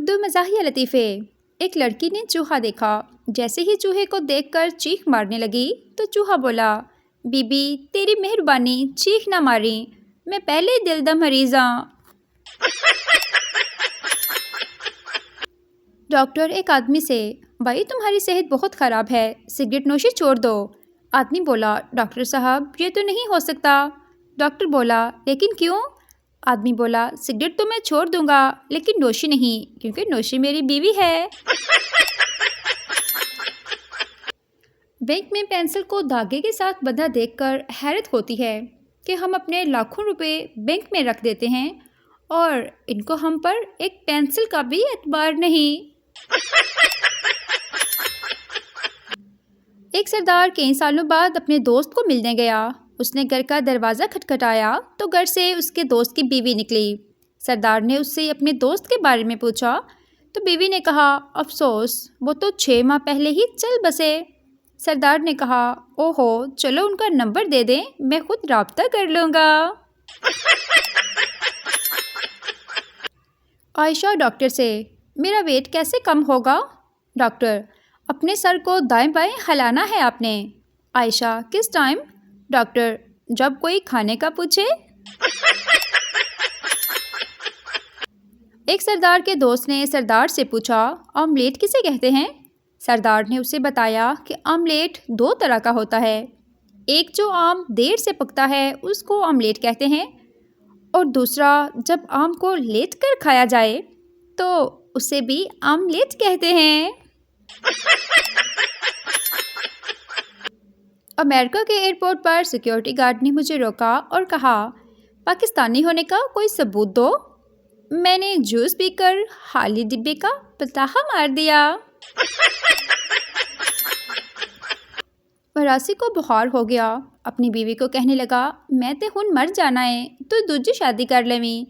دو مزاحیہ لطیفے۔ ایک لڑکی نے چوہا دیکھا۔ جیسے ہی چوہے کو دیکھ کر چیخ مارنے لگی تو چوہا بولا، بی بی تیری مہربانی چیخ نہ ماری، میں پہلے ہی دل دا مریض ہاں۔ ڈاکٹر ایک آدمی سے، بھائی تمہاری صحت بہت خراب ہے، سگریٹ نوشی چھوڑ دو۔ آدمی بولا، ڈاکٹر صاحب یہ تو نہیں ہو سکتا۔ ڈاکٹر بولا، لیکن کیوں؟ آدمی بولا، سگریٹ تو میں چھوڑ دوں گا لیکن نوشی نہیں، کیونکہ نوشی میری بیوی ہے۔ بینک میں پینسل کو دھاگے کے ساتھ بندھا دیکھ کر حیرت ہوتی ہے کہ ہم اپنے لاکھوں روپے بینک میں رکھ دیتے ہیں اور ان کو ہم پر ایک پینسل کا بھی اعتبار نہیں۔ ایک سردار کئی سالوں بعد اپنے دوست کو ملنے گیا۔ اس نے گھر کا دروازہ کھٹکھٹایا تو گھر سے اس کے دوست کی بیوی نکلی۔ سردار نے اس سے اپنے دوست کے بارے میں پوچھا تو بیوی نے کہا، افسوس وہ تو 6 ماہ پہلے ہی چل بسے۔ سردار نے کہا، اوہو چلو ان کا نمبر دے دیں، میں خود رابطہ کر لوں گا۔ عائشہ ڈاکٹر سے، میرا ویٹ کیسے کم ہوگا؟ ڈاکٹر، اپنے سر کو دائیں بائیں ہلانا ہے آپ نے۔ عائشہ، کس ٹائم؟ ڈاکٹر، جب کوئی کھانے کا پوچھے۔ ایک سردار کے دوست نے سردار سے پوچھا، آملیٹ کسے کہتے ہیں؟ سردار نے اسے بتایا کہ آملیٹ 2 طرح کا ہوتا ہے، ایک جو آم دیر سے پکتا ہے اس کو آملیٹ کہتے ہیں، اور دوسرا جب آم کو لیٹ کر کھایا جائے تو اسے بھی آملیٹ کہتے ہیں۔ امریکہ کے ایئرپورٹ پر سیکیورٹی گارڈ نے مجھے روکا اور کہا، پاکستانی ہونے کا کوئی ثبوت دو۔ میں نے جوس پی کر خالی ڈبے کا پتاخا مار دیا۔ وراثی کو بخار ہو گیا، اپنی بیوی کو کہنے لگا، میں تے ہن مر جانا ہے تو دوجی شادی کر لیویں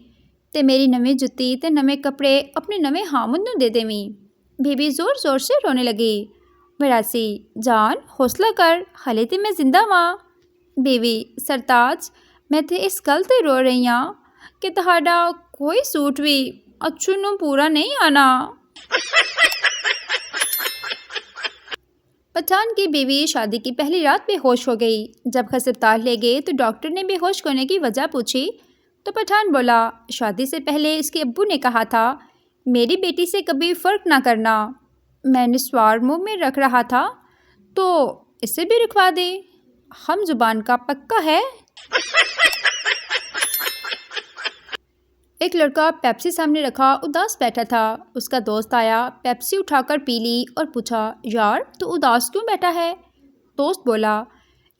تے میری نویں جُتی تے نویں کپڑے اپنے نویں خامند نوں دے دیویں۔ بیوی زور زور سے رونے لگی۔ وراثی، جان حوصلہ کر، ہلے تے میں زندہ واں۔ بیوی، سرتاج میں تے اس گل تے رو رہی ہاں کہ تہاڈا کوئی سوٹ بھی اچھو نوں پورا نہیں آنا۔ پٹھان کی بیوی شادی کی پہلی رات بے ہوش ہو گئی۔ جب ہسپتال لے گئے تو ڈاکٹر نے بے ہوش ہونے کی وجہ پوچھی تو پٹھان بولا، شادی سے پہلے اس کے ابو نے کہا تھا، میری بیٹی سے کبھی فرق نہ کرنا۔ میں نے سوار منہ میں رکھ رہا تھا تو اسے بھی رکھوا دے، ہم زبان کا پکا ہے۔ ایک لڑکا پیپسی سامنے رکھا اداس بیٹھا تھا۔ اس کا دوست آیا، پیپسی اٹھا کر پی لی اور پوچھا، یار تو اداس کیوں بیٹھا ہے؟ دوست بولا،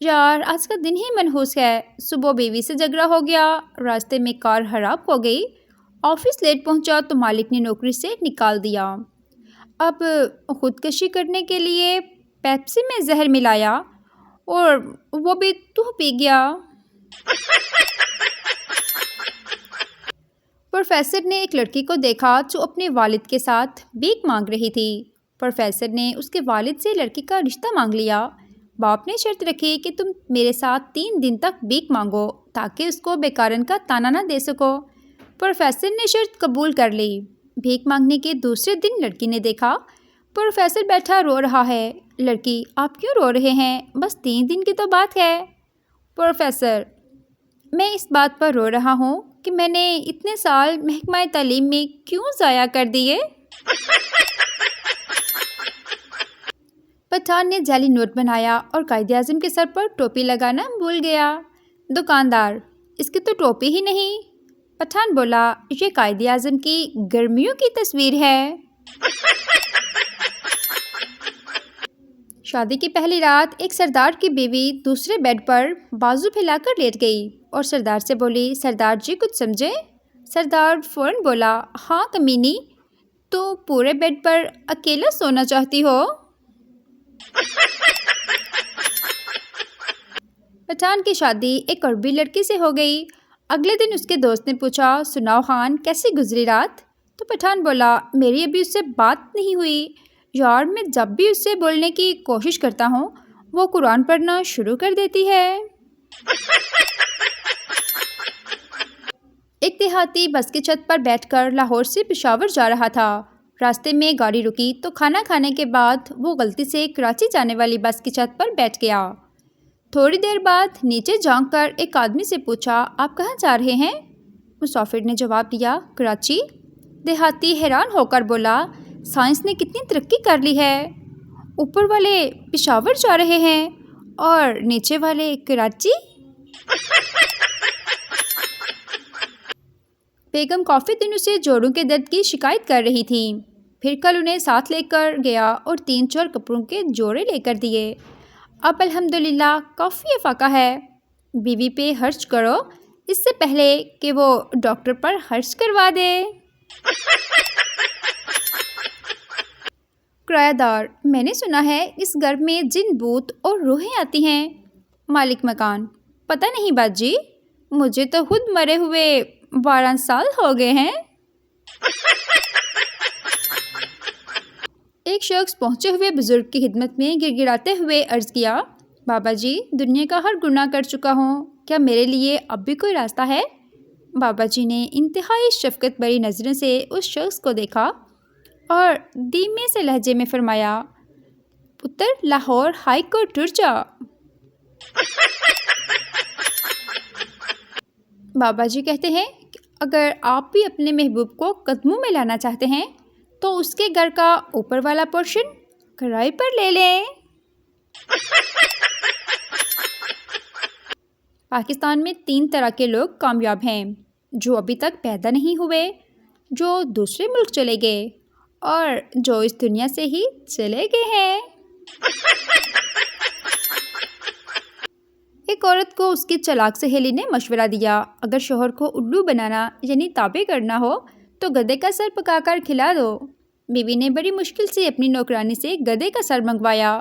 یار آج کا دن ہی منحوس ہے، صبح بیوی سے جھگڑا ہو گیا، راستے میں کار خراب ہو گئی، آفس لیٹ پہنچا تو مالک نے نوکری سے نکال دیا، اب خودکشی کرنے کے لیے پیپسی میں زہر ملایا اور وہ بھی تو پی گیا۔ پروفیسر نے ایک لڑکی کو دیکھا جو اپنے والد کے ساتھ بھیک مانگ رہی تھی۔ پروفیسر نے اس کے والد سے لڑکی کا رشتہ مانگ لیا۔ باپ نے شرط رکھی کہ تم میرے ساتھ 3 دن تک بھیک مانگو تاکہ اس کو بیکارن کا تانا نہ دے سکو۔ پروفیسر نے شرط قبول کر لی۔ بھیک مانگنے کے دوسرے دن لڑکی نے دیکھا پروفیسر بیٹھا رو رہا ہے۔ لڑکی، آپ کیوں رو رہے ہیں؟ بس 3 دن کی تو بات ہے۔ پروفیسر، میں اس بات پر رو رہا ہوں کہ میں نے اتنے سال محکمہ تعلیم میں کیوں ضائع کر دیے؟ پٹھان نے جعلی نوٹ بنایا اور قائد اعظم کے سر پر ٹوپی لگانا بھول گیا۔ دکاندار، اس کی تو ٹوپی ہی نہیں۔ پٹھان بولا، یہ قائد اعظم کی گرمیوں کی تصویر ہے۔ شادی کی پہلی رات ایک سردار کی بیوی دوسرے بیڈ پر بازو پھیلا کر لیٹ گئی اور سردار سے بولی، سردار جی کچھ سمجھے؟ سردار فوراً بولا، ہاں کمینی، تو پورے بیڈ پر اکیلا سونا چاہتی ہو؟ پٹھان کی شادی ایک عربی لڑکی سے ہو گئی۔ اگلے دن اس کے دوست نے پوچھا، سناؤ خان کیسی گزری رات؟ تو پٹھان بولا، میری ابھی اس سے بات نہیں ہوئی، یار میں جب بھی اس سے بولنے کی کوشش کرتا ہوں وہ قرآن پڑھنا شروع کر دیتی ہے۔ ایک دیہاتی بس کی چھت پر بیٹھ کر لاہور سے پشاور جا رہا تھا۔ راستے میں گاڑی رکی تو کھانا کھانے کے بعد وہ غلطی سے کراچی جانے والی بس کی چھت پر بیٹھ گیا۔ تھوڑی دیر بعد نیچے جھانک کر ایک آدمی سے پوچھا، آپ کہاں جا رہے ہیں؟ مسافر نے جواب دیا، کراچی۔ دیہاتی حیران ہو کر بولا، سائنس نے کتنی ترقی کر لی ہے، اوپر والے پشاور جا رہے ہیں اور نیچے والے کراچی۔ بیگم کافی دنوں سے جوڑوں کے درد کی شکایت کر رہی تھی، پھر کل انہیں ساتھ لے کر گیا اور 3-4 کپڑوں کے جوڑے لے کر دیے۔ اب الحمدللہ کافی افاقہ ہے۔ بیوی پہ خرچ کرو اس سے پہلے کہ وہ ڈاکٹر پر خرچ کروا دے۔ کرایہ دار، میں نے سنا ہے اس گھر میں جن بھوت اور روحیں آتی ہیں۔ مالک مکان، پتہ نہیں باجی جی، مجھے تو خود مرے ہوئے 12 سال ہو گئے ہیں۔ ایک شخص پہنچے ہوئے بزرگ کی خدمت میں گڑ گڑاتے ہوئے عرض کیا، بابا جی دنیا کا ہر گناہ کر چکا ہوں، کیا میرے لیے اب بھی کوئی راستہ ہے؟ بابا جی نے انتہائی شفقت بھری نظروں سے اس شخص کو دیکھا اور دھیمے سے لہجے میں فرمایا، پتر لاہور ہائی کورٹ ٹر جا۔ بابا جی کہتے ہیں کہ اگر آپ بھی اپنے محبوب کو قدموں میں لانا چاہتے ہیں تو اس کے گھر کا اوپر والا پورشن کرائے پر لے لیں۔ پاکستان میں 3 طرح کے لوگ کامیاب ہیں، جو ابھی تک پیدا نہیں ہوئے، جو دوسرے ملک چلے گئے اور جو اس دنیا سے ہی چلے گئے ہیں۔ ایک عورت کو اس کی چلاک سہیلی نے مشورہ دیا، اگر شوہر کو الو بنانا یعنی تابع کرنا ہو تو گدھے کا سر پکا کر کھلا دو۔ بیوی نے بڑی مشکل سے اپنی نوکرانی سے گدھے کا سر منگوایا۔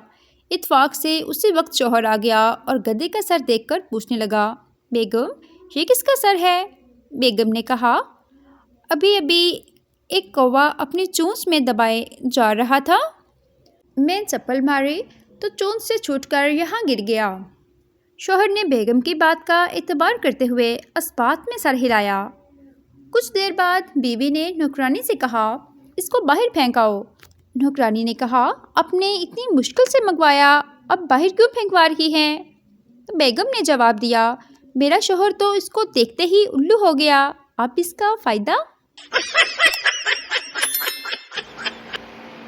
اتفاق سے اسی وقت شوہر آ گیا اور گدھے کا سر دیکھ کر پوچھنے لگا، بیگم یہ کس کا سر ہے؟ بیگم نے کہا، ابھی ایک کوہ اپنی چونچ میں دبائے جا رہا تھا، میں چپل ماری تو چونچ سے چھوٹ کر یہاں گر گیا۔ شوہر نے بیگم کی بات کا اعتبار کرتے ہوئے اسبات میں سر ہلایا۔ کچھ دیر بعد بیوی نے نوکرانی سے کہا، اس کو باہر پھینکاؤ۔ نوکرانی نے کہا، آپ نے اتنی مشکل سے منگوایا، اب باہر کیوں پھینکوا رہی ہیں؟ بیگم نے جواب دیا، میرا شوہر تو اس کو دیکھتے ہی الو ہو گیا، اب اس کا فائدہ۔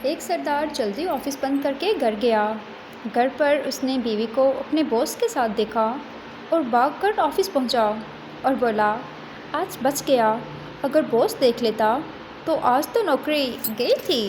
ایک سردار جلدی آفس بند کر کے گھر گیا۔ گھر پر اس نے بیوی کو اپنے باس کے ساتھ دیکھا اور بھاگ کر آفس پہنچا اور بولا، آج بچ گیا، اگر باس دیکھ لیتا تو آج تو نوکری گئی تھی۔